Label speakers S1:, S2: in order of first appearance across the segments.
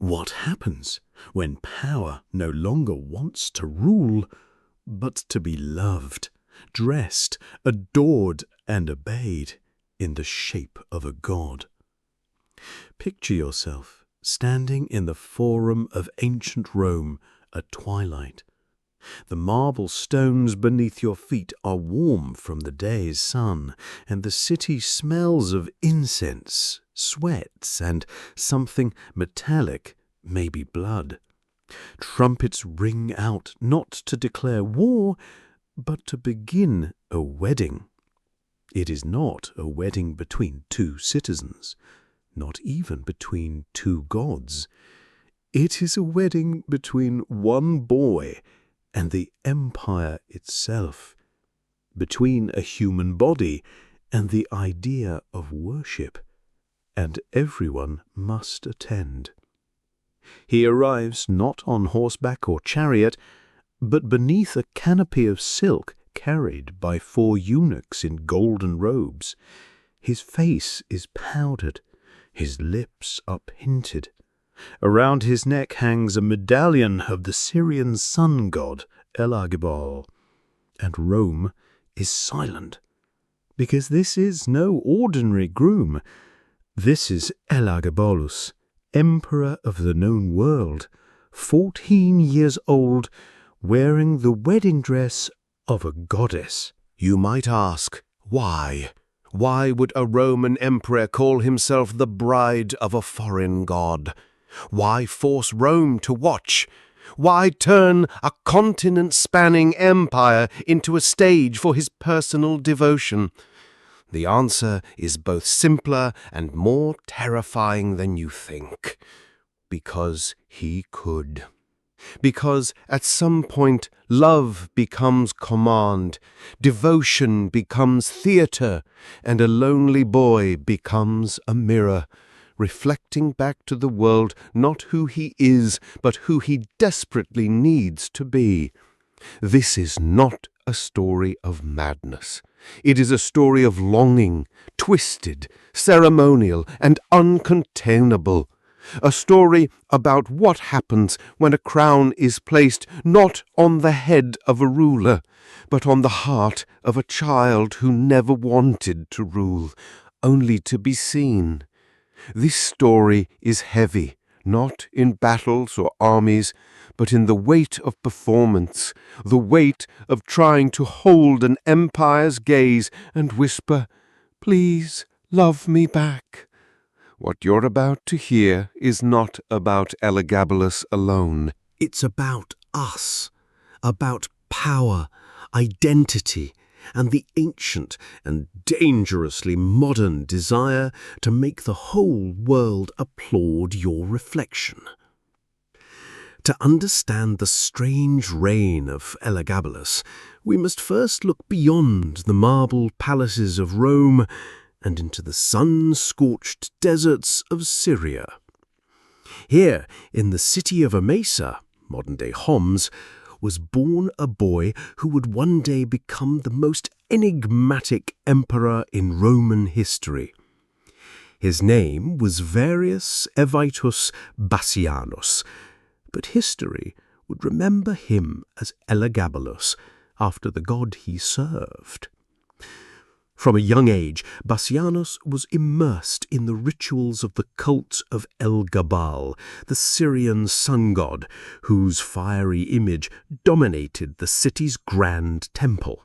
S1: What happens when power no longer wants to rule, but to be loved, dressed, adored, and obeyed in the shape of a god? Picture yourself standing in the Forum of ancient Rome at twilight. The marble stones beneath your feet are warm from the day's sun, and the city smells of incense, sweats, and something metallic, maybe blood. Trumpets ring out not to declare war, but to begin a wedding. It is not a wedding between two citizens, not even between two gods. It is a wedding between one boy and the empire itself, between a human body and the idea of worship, and everyone must attend. He arrives not on horseback or chariot, but beneath a canopy of silk carried by 4 eunuchs in golden robes. His face is powdered, his lips up-hinted. Around his neck hangs a medallion of the Syrian sun god, Elagabalus, and Rome is silent, because this is no ordinary groom. This is Elagabalus, emperor of the known world, 14 years old, wearing the wedding dress of a goddess.
S2: You might ask, why? Why would a Roman emperor call himself the bride of a foreign god? Why force Rome to watch? Why turn a continent-spanning empire into a stage for his personal devotion? The answer is both simpler and more terrifying than you think. Because he could. Because at some point love becomes command, devotion becomes theater, and a lonely boy becomes a mirror, reflecting back to the world not who he is, but who he desperately needs to be. This is not a story of madness. It is a story of longing, twisted, ceremonial, and uncontainable. A story about what happens when a crown is placed not on the head of a ruler, but on the heart of a child who never wanted to rule, only to be seen. This story is heavy, not in battles or armies, but in the weight of performance, the weight of trying to hold an empire's gaze and whisper, "Please love me back." What you're about to hear is not about Elagabalus alone.
S1: It's about us, about power, identity, and the ancient and dangerously modern desire to make the whole world applaud your reflection. To understand the strange reign of Elagabalus, we must first look beyond the marble palaces of Rome and into the sun-scorched deserts of Syria. Here, in the city of Emesa, modern-day Homs, was born a boy who would one day become the most enigmatic emperor in Roman history. His name was Varius Evitus Bassianus, but history would remember him as Elagabalus, after the god he served. From a young age, Bassianus was immersed in the rituals of the cult of Elagabal, the Syrian sun god, whose fiery image dominated the city's grand temple.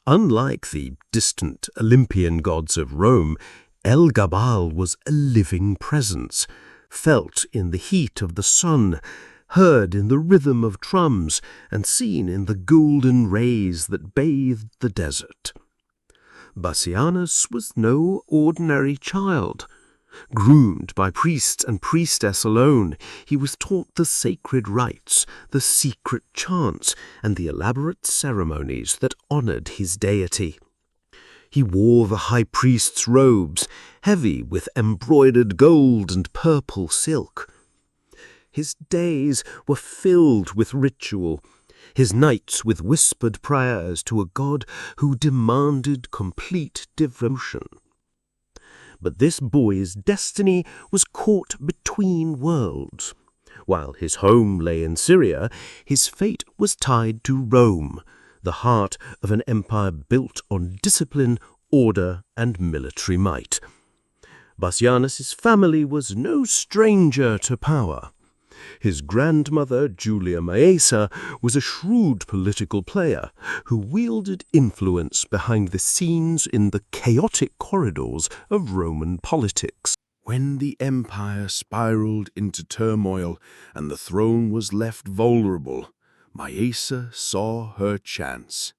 S1: Unlike the distant Olympian gods of Rome, Elagabal was a living presence, felt in the heat of the sun, heard in the rhythm of drums, and seen in the golden rays that bathed the desert. Bassianus was no ordinary child. Groomed by priests and priestess alone, he was taught the sacred rites, the secret chants, and the elaborate ceremonies that honored his deity. He wore the high priest's robes, heavy with embroidered gold and purple silk. His days were filled with ritual, his nights with whispered prayers to a god who demanded complete devotion. But this boy's destiny was caught between worlds. While his home lay in Syria, his fate was tied to Rome, the heart of an empire built on discipline, order, and military might. Bassianus's family was no stranger to power. His grandmother, Julia Maesa, was a shrewd political player who wielded influence behind the scenes in the chaotic corridors of Roman politics.
S2: When the empire spiraled into turmoil and the throne was left vulnerable, Maesa saw her chance.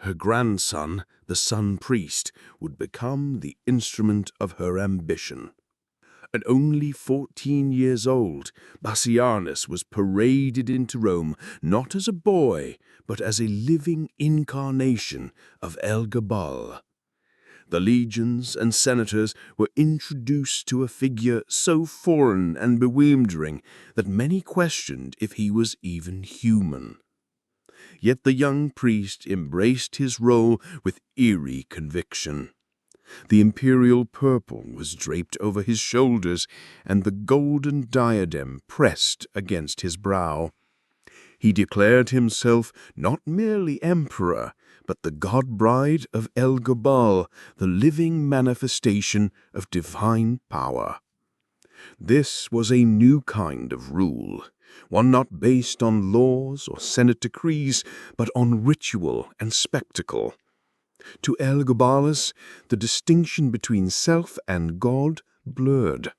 S2: Her grandson, the sun priest, would become the instrument of her ambition. At only 14 years old, Bassianus was paraded into Rome not as a boy, but as a living incarnation of Elagabalus. The legions and senators were introduced to a figure so foreign and bewildering that many questioned if he was even human. Yet the young priest embraced his role with eerie conviction. The imperial purple was draped over his shoulders, and the golden diadem pressed against his brow. He declared himself not merely emperor, but the god-bride of Elagabalus, the living manifestation of divine power. This was a new kind of rule, one not based on laws or senate decrees, but on ritual and spectacle. To Elagabalus, the distinction between self and God blurred.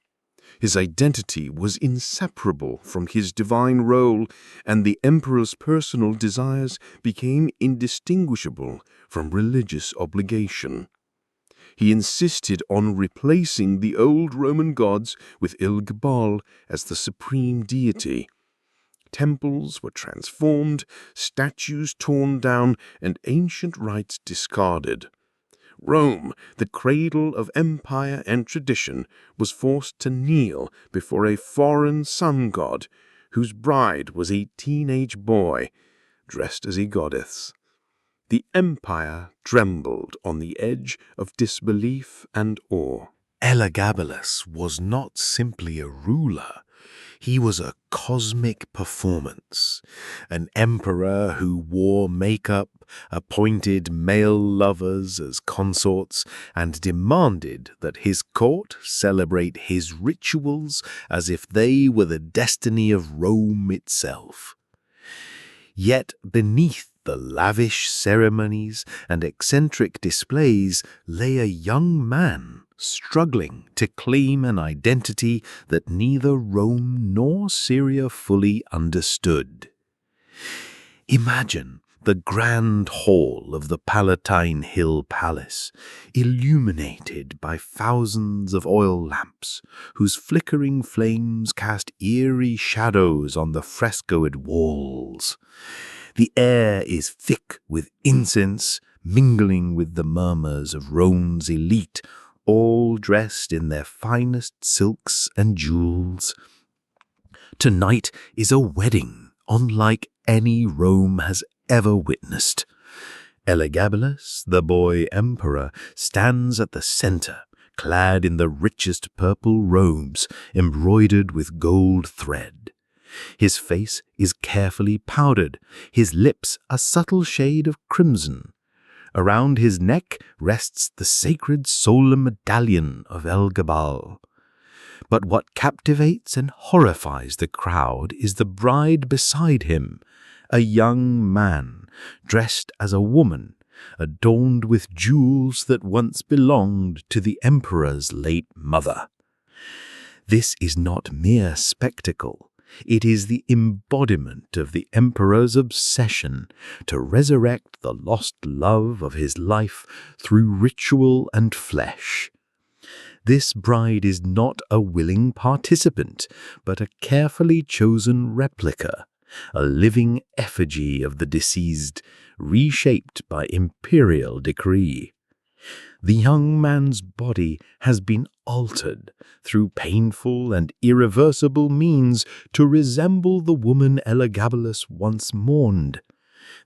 S2: His identity was inseparable from his divine role, and the emperor's personal desires became indistinguishable from religious obligation. He insisted on replacing the old Roman gods with Elagabalus as the supreme deity. Temples were transformed, statues torn down, and ancient rites discarded. Rome, the cradle of empire and tradition, was forced to kneel before a foreign sun god, whose bride was a teenage boy, dressed as a goddess. The empire trembled on the edge of disbelief and awe.
S3: Elagabalus was not simply a ruler. He was a cosmic performance, an emperor who wore makeup, appointed male lovers as consorts, and demanded that his court celebrate his rituals as if they were the destiny of Rome itself. Yet beneath the lavish ceremonies and eccentric displays lay a young man struggling to claim an identity that neither Rome nor Syria fully understood. Imagine the grand hall of the Palatine Hill Palace, illuminated by thousands of oil lamps, whose flickering flames cast eerie shadows on the frescoed walls. The air is thick with incense, mingling with the murmurs of Rome's elite, all dressed in their finest silks and jewels. Tonight is a wedding unlike any Rome has ever witnessed. Elagabalus, the boy emperor, stands at the center, clad in the richest purple robes embroidered with gold thread. His face is carefully powdered, his lips a subtle shade of crimson. Around his neck rests the sacred solemn medallion of Elagabalus. But what captivates and horrifies the crowd is the bride beside him, a young man dressed as a woman, adorned with jewels that once belonged to the emperor's late mother. This is not mere spectacle. It is the embodiment of the emperor's obsession to resurrect the lost love of his life through ritual and flesh. This bride is not a willing participant, but a carefully chosen replica, a living effigy of the deceased, reshaped by imperial decree. The young man's body has been altered through painful and irreversible means to resemble the woman Elagabalus once mourned.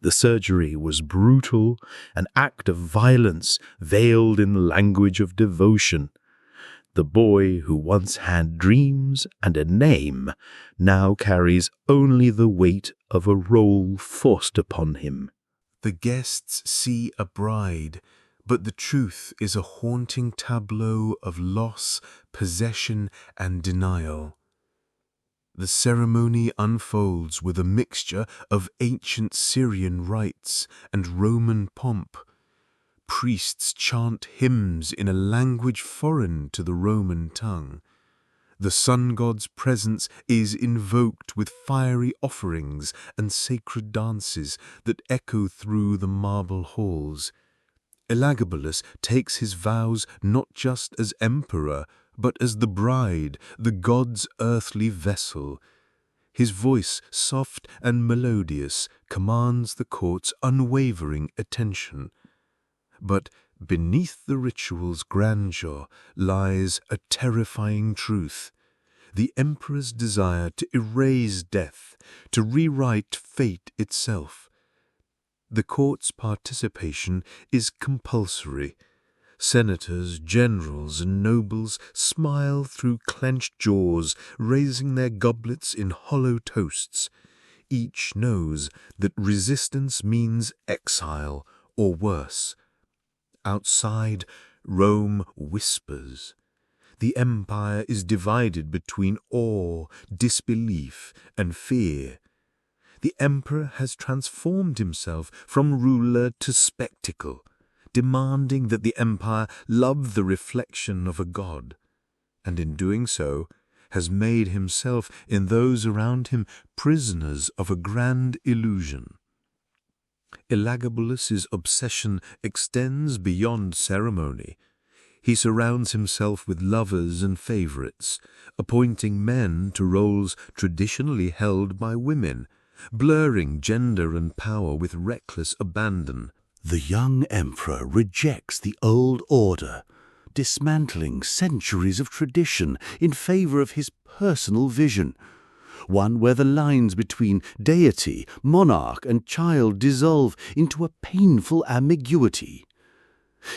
S3: The surgery was brutal, an act of violence veiled in the language of devotion. The boy who once had dreams and a name now carries only the weight of a role forced upon him.
S2: The guests see a bride, but the truth is a haunting tableau of loss, possession, and denial. The ceremony unfolds with a mixture of ancient Syrian rites and Roman pomp. Priests chant hymns in a language foreign to the Roman tongue. The sun god's presence is invoked with fiery offerings and sacred dances that echo through the marble halls. Elagabalus takes his vows not just as emperor, but as the bride, the god's earthly vessel. His voice, soft and melodious, commands the court's unwavering attention. But beneath the ritual's grandeur lies a terrifying truth: the emperor's desire to erase death, to rewrite fate itself. The court's participation is compulsory. Senators, generals, and nobles smile through clenched jaws, raising their goblets in hollow toasts. Each knows that resistance means exile, or worse. Outside, Rome whispers. The empire is divided between awe, disbelief, and fear. The emperor has transformed himself from ruler to spectacle, demanding that the empire love the reflection of a god, and in doing so has made himself and those around him prisoners of a grand illusion. Elagabalus's obsession extends beyond ceremony. He surrounds himself with lovers and favorites, appointing men to roles traditionally held by women, blurring gender and power with reckless abandon.
S3: The young emperor rejects the old order, dismantling centuries of tradition in favor of his personal vision, one where the lines between deity, monarch, and child dissolve into a painful ambiguity.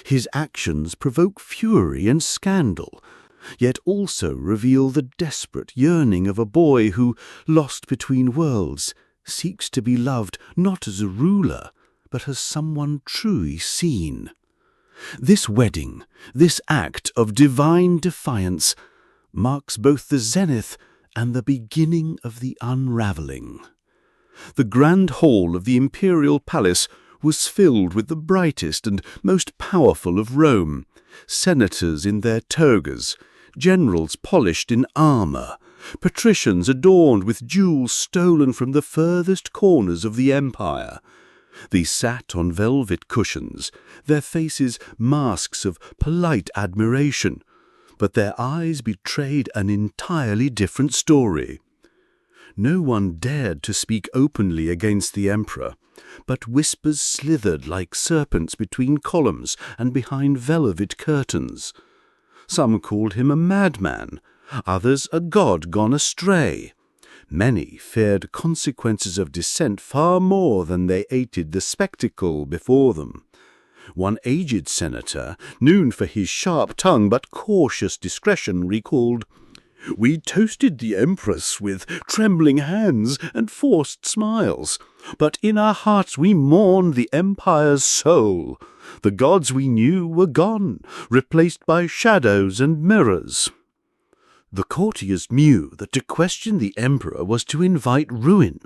S3: His actions provoke fury and scandal, yet also reveal the desperate yearning of a boy who, lost between worlds, seeks to be loved not as a ruler, but as someone truly seen. This wedding, this act of divine defiance, marks both the zenith and the beginning of the unraveling. The grand hall of the imperial palace was filled with the brightest and most powerful of Rome, senators in their togas, generals polished in armor, patricians adorned with jewels stolen from the furthest corners of the empire. They sat on velvet cushions, their faces masks of polite admiration, but their eyes betrayed an entirely different story. No one dared to speak openly against the emperor, but whispers slithered like serpents between columns and behind velvet curtains. Some called him a madman, others a god gone astray. Many feared consequences of dissent far more than they hated the spectacle before them. One aged senator, known for his sharp tongue but cautious discretion, recalled, "We toasted the empress with trembling hands and forced smiles, but in our hearts we mourned the empire's soul. The gods we knew were gone, replaced by shadows and mirrors." The courtiers knew that to question the emperor was to invite ruin.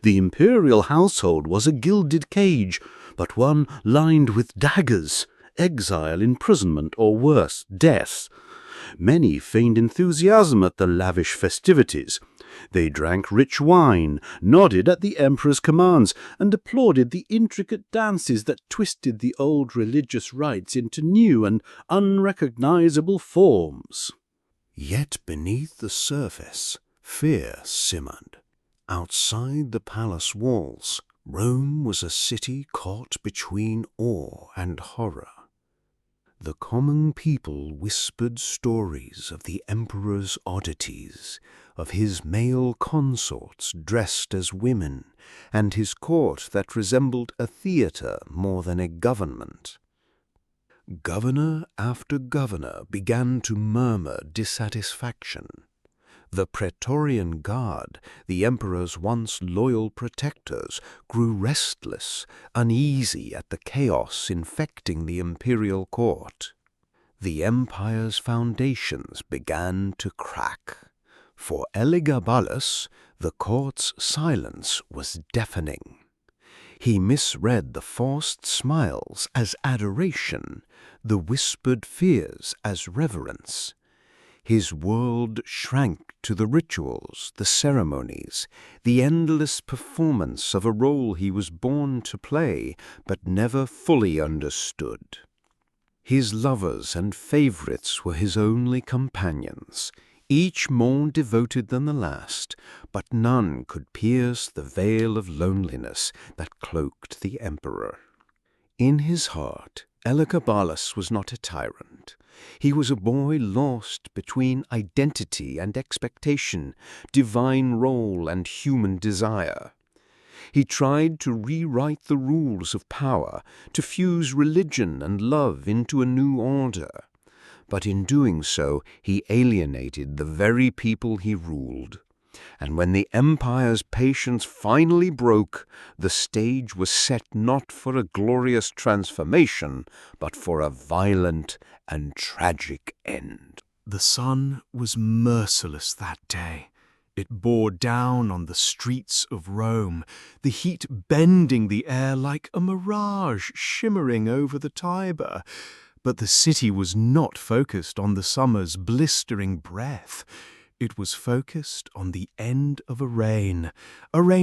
S3: The imperial household was a gilded cage, but one lined with daggers, exile, imprisonment, or worse, death. Many feigned enthusiasm at the lavish festivities. They drank rich wine, nodded at the emperor's commands, and applauded the intricate dances that twisted the old religious rites into new and unrecognizable forms.
S1: Yet beneath the surface, fear simmered. Outside the palace walls, Rome was a city caught between awe and horror. The common people whispered stories of the emperor's oddities, of his male consorts dressed as women, and his court that resembled a theatre more than a government. Governor after governor began to murmur dissatisfaction. The Praetorian Guard, the emperor's once loyal protectors, grew restless, uneasy at the chaos infecting the imperial court. The empire's foundations began to crack. For Elagabalus, the court's silence was deafening. He misread the forced smiles as adoration, the whispered fears as reverence. His world shrank to the rituals, the ceremonies, the endless performance of a role he was born to play but never fully understood. His lovers and favorites were his only companions, each more devoted than the last, but none could pierce the veil of loneliness that cloaked the emperor. In his heart, Elagabalus was not a tyrant. He was a boy lost between identity and expectation, divine role and human desire. He tried to rewrite the rules of power, to fuse religion and love into a new order. But in doing so, he alienated the very people he ruled. And when the empire's patience finally broke, the stage was set not for a glorious transformation, but for a violent and tragic end.
S3: The sun was merciless that day. It bore down on the streets of Rome, the heat bending the air like a mirage shimmering over the Tiber. But the city was not focused on the summer's blistering breath. It was focused on the end of a reign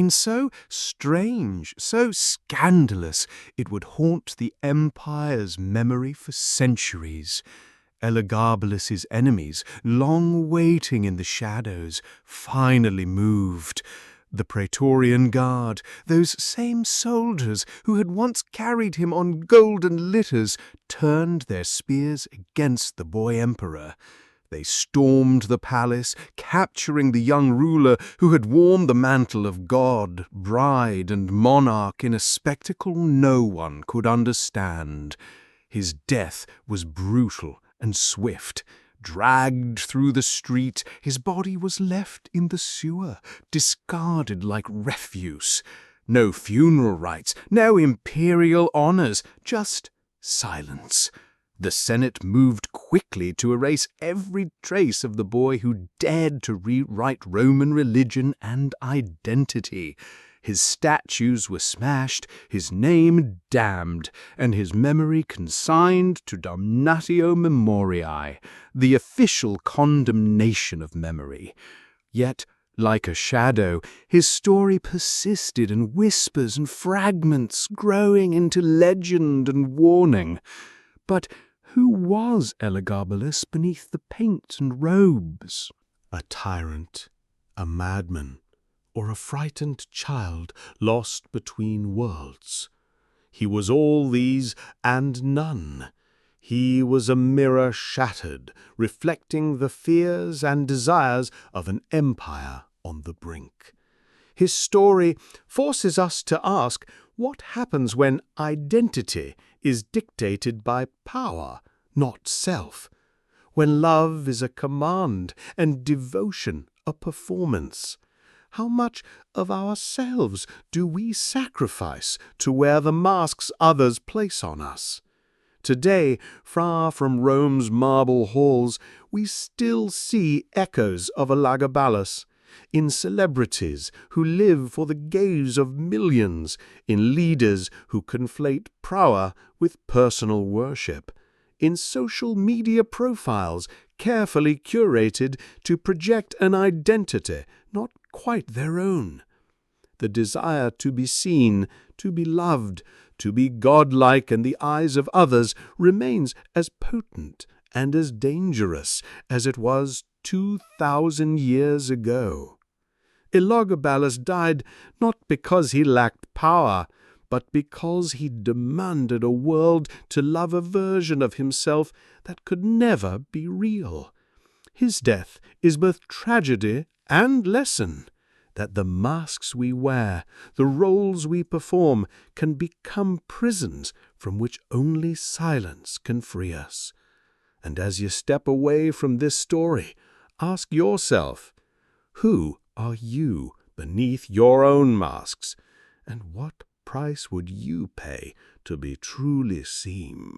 S3: so strange, so scandalous, it would haunt the empire's memory for centuries. Elagabalus's enemies, long waiting in the shadows, finally moved. The Praetorian Guard, those same soldiers who had once carried him on golden litters, turned their spears against the boy emperor. They stormed the palace, capturing the young ruler who had worn the mantle of god, bride, and monarch in a spectacle no one could understand. His death was brutal and swift. Dragged through the street, his body was left in the sewer, discarded like refuse. No funeral rites, no imperial honors, just silence. The Senate moved quickly to erase every trace of the boy who dared to rewrite Roman religion and identity. His statues were smashed, his name damned, and his memory consigned to damnatio memoriae, the official condemnation of memory. Yet, like a shadow, his story persisted in whispers and fragments, growing into legend and warning. But who was Elagabalus beneath the paint and robes?
S1: A tyrant, a madman, or a frightened child lost between worlds. He was all these and none. He was a mirror shattered, reflecting the fears and desires of an empire on the brink. His story forces us to ask what happens when identity is dictated by power, not self, when love is a command and devotion a performance. How much of ourselves do we sacrifice to wear the masks others place on us? Today, far from Rome's marble halls, we still see echoes of Elagabalus, in celebrities who live for the gaze of millions, in leaders who conflate power with personal worship, in social media profiles carefully curated to project an identity not quite their own. The desire to be seen, to be loved, to be godlike in the eyes of others remains as potent and as dangerous as it was 2,000 years ago. Elagabalus died not because he lacked power, but because he demanded a world to love a version of himself that could never be real. His death is both tragedy and lesson.
S2: that the masks we wear, the roles we perform, can become prisons from which only silence can free us. And as you step away from this story, ask yourself, who are you beneath your own masks, and what price would you pay to be truly seen?